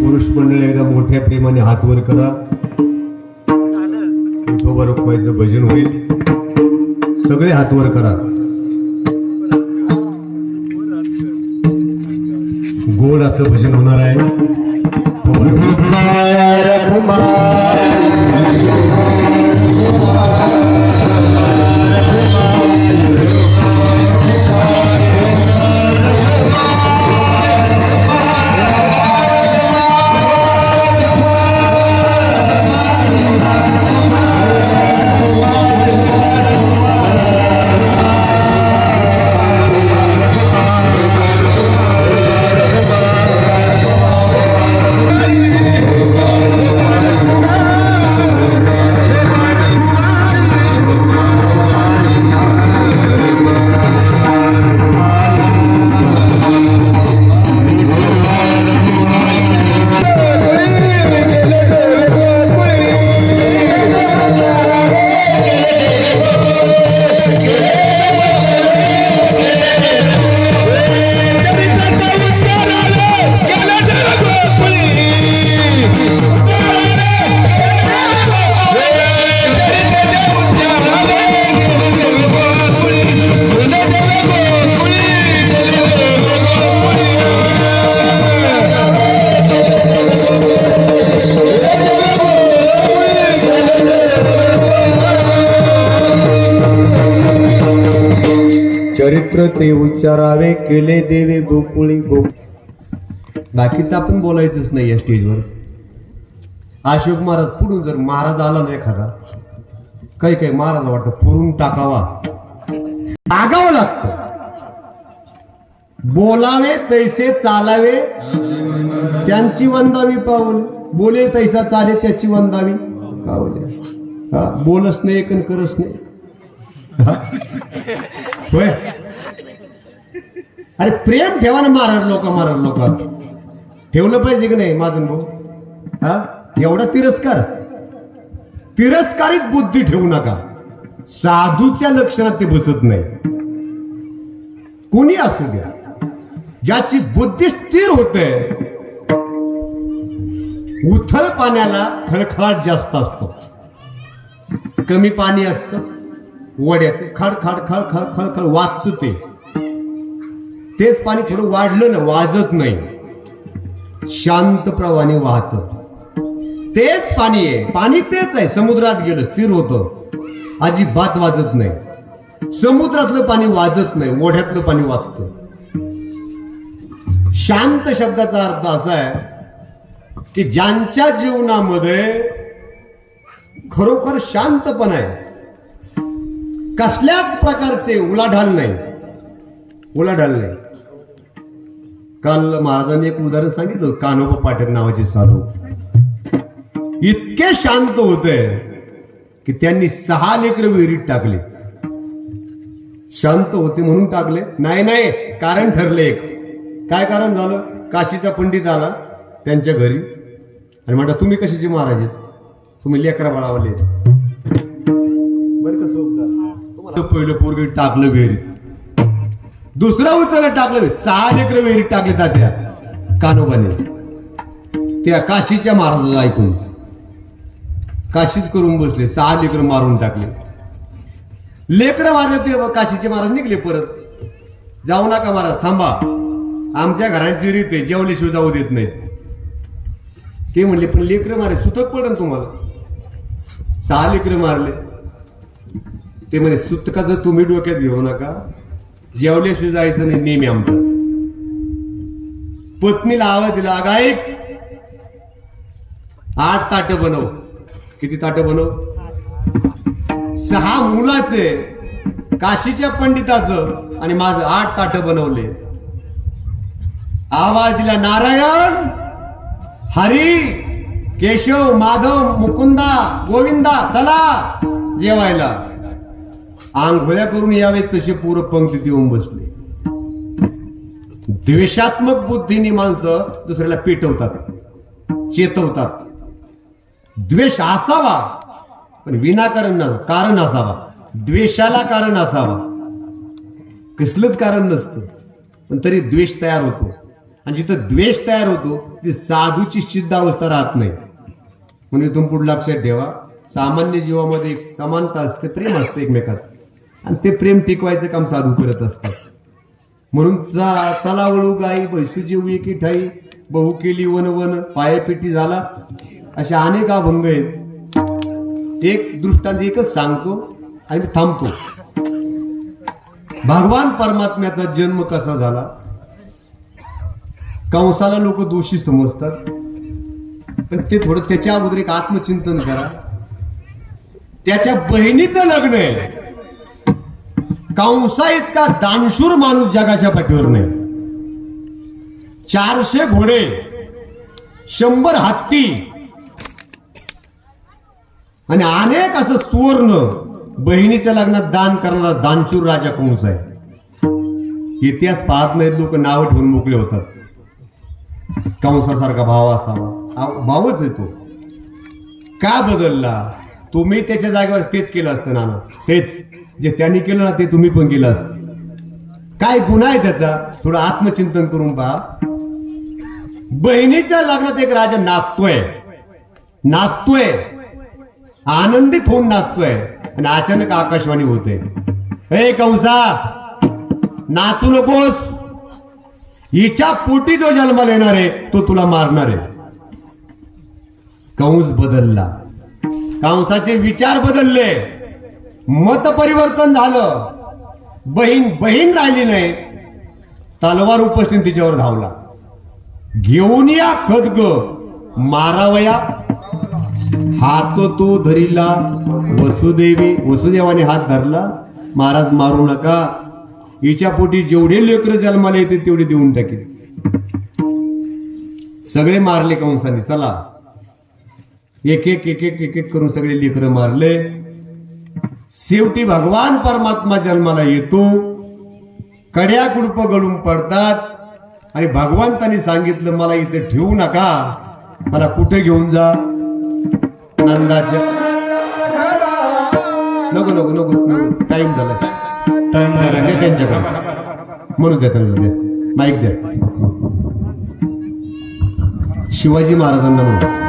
पुरुष मंडळी एकदा मोठ्या प्रेमाने हात वर करा. विठोबा रुक्माईचं भजन होईल. सगळे हात वर करा. गोड असं भजन होणार आहे. चरित्र ते उच्चारावे केले देवे गोकुळी गो. बाकीचं आपण बोलायचंच नाही या स्टेजवर. अशोक महाराज पुढून जर महाराज आला ना एखादा, काही काही महाराज वाटतं पुरून टाकावा, टाकावं लागतं. बोलावे तैसे चालावे त्यांची वंदावी पाऊल, बोले तैसा चाले त्याची वंदावी पाऊले. बोलच नाही एकन करच नाही. होय, अरे प्रेम ठेवा ना. महाराज लोक ठेवलं पाहिजे की नाही माझं भाऊ? हा, एवढा तिरस्कारित बुद्धी ठेवू नका. साधूच्या लक्षणात ते बसत नाही. कोणी असू द्या, ज्याची बुद्धी स्थिर होते, उथळ पाण्याला खळखळाट जास्त असतो. कमी पाणी असतं वड्याचं, खड खड खड खड खड खड वाजत. तेच पाणी थोडं वाढलं ना, वाजत नाही, शांत प्रवाहाने वाहत. तेच पाणी आहे, पाणी तेच आहे. समुद्रात गेलं स्थिर होतं, अजिबात वाजत नाही. समुद्रातलं पाणी वाजत नाही, ओढ्यातलं पाणी वाजतं. शांत शब्दाचा अर्थ असा आहे की ज्यांच्या जीवनामध्ये खरोखर शांतपणा आहे, कसल्याच प्रकारचे उलाढाल नाही. काल महाराजांनी एक उदाहरण सांगितलं. कान्होबा पाठक नावाचे साधू इतके शांत होते की त्यांनी 6 लेकरं विहिरीत टाकले. शांत होते म्हणून टाकले? नाही, कारण ठरले एक. काय कारण झालं? काशीचा पंडित आला त्यांच्या घरी आणि म्हणता, तुम्ही कशाचे महाराज आहेत? तुम्ही लेकरा बाळावले. बरं का सोबत पहिलं पोरग टाकलं विहिरीत, दुसरा उचलला टाकलं, 6 लेकरं विहिरीत टाकले तात्या कान्होबाने. त्या काशीच्या महाराजाला ऐकून काशीच करून बसले. 6 लेकरं मारून टाकले. लेकरं मारले ते काशीचे महाराज निघले परत. जाऊ नका महाराज, थांबा, आमच्या घरांची रीत आहे, जेवल्याशिवाय जाऊ देत नाहीत. ते म्हणले, पण लेकरं मारे सुतक पडन तुम्हाला. 6 लेकरं मारले. ते म्हणे, सुतकाचं तुम्ही डोक्यात घेऊ नका, जेवल्याशिवाय जायचं नाही, नेहमी आमचं. पत्नीला आवाज दिला, अगं ऐक, 8 ताटं बनव. किती ताटं बनव? 6 मुलाचे, काशीच्या पंडिताचं आणि माझं 8 ताटं बनवले. आवाज दिला, नारायण, हरी, केशव, माधव, मुकुंदा, गोविंदा, चला जेवायला. आंघोळ्या करून यावे तसे पूर्व पंक्तीत येऊन बसले. द्वेषात्मक बुद्धीने माणसं दुसऱ्याला पेटवतात, चेतवतात. द्वेष असावा पण विनाकारण न, कारण असावा. द्वेषाला कारण असावा, कसलंच कारण नसतं. पण तरी द्वेष तयार होतो. आणि जिथं द्वेष तयार होतो ती साधूची सिद्ध अवस्था राहत नाही. म्हणून इथून पुढे लक्षात ठेवा, सामान्य जीवामध्ये एक समानता असते, प्रेम असते एकमेकात, आणि ते प्रेम टिकवायचं काम साधू करत असतात. म्हणून चला वळू गाई बैसू जेऊ एकी ठाई, बहु केली वन वन पायपिटी झाला, अशा अनेक अभंग आहेत. एक दृष्टांत एकच सांगतो आणि मी थांबतो. भगवान परमात्म्याचा जन्म कसा झाला? कंसाला लोक दोषी समजतात, तर ते थोडं त्याच्या अगोदर एक आत्मचिंतन करा. त्याच्या बहिणीचं लग्न आहे. कंसा इतका दानशूर माणूस जगाच्या पाठीवर नाही. 400 घोडे, 100 हत्ती आणि अनेक असं सुवर्ण बहिणीच्या लग्नात दान करणारा दानशूर राजा कंस आहे. इतिहास पाहत नाहीत लोक, नाव ठेवून मोकळे होतात. कंसासारखा भाव असावा, भावच आहे तो. का बदलला? तुम्ही त्याच्या जागेवर तेच केलं असतं ना. तेच जे त्यांनी केलं ना ते तुम्ही पण केलं असतं. काय गुन्हा आहे त्याचा? थोडं आत्मचिंतन करून पहा. बहिणीच्या लग्नात एक राजा नाचतोय, आनंदित होऊन नाचतोय, आणि अचानक आकाशवाणी होते, हे कंसा, नाचू नकोस. हिच्या पोटी जो जन्माला येणार आहे तो तुला मारणार आहे. कंस बदलला, कंसाचे विचार बदलले, मत परिवर्तन झालं. बहीण राहिली नाही, तलवार उपसणे तिच्यावर धावला. घेऊन या खदग मारावया, हात तो धरिला वसुदेवाने हात धरला. महाराज मारू नका, हिच्या पोटी जेवढे लेकर जन्माला येते तेवढे देऊन टाकेल. सगळे मारले कंसाने. चला, एक एक करून सगळे लेकर मारले. शेवटी भगवान परमात्मा जन्माला येतो. कड्या कुडप गळून पडतात आणि भगवंतांनी सांगितलं, मला इथे ठेवू नका, मला कुठे घेऊन जा? नंदाच्या. नको टाइम झाला, त्यांच्याकडे म्हणू द्या, त्यांना द्या माईक द्या. शिवाजी महाराजांना म्हणू.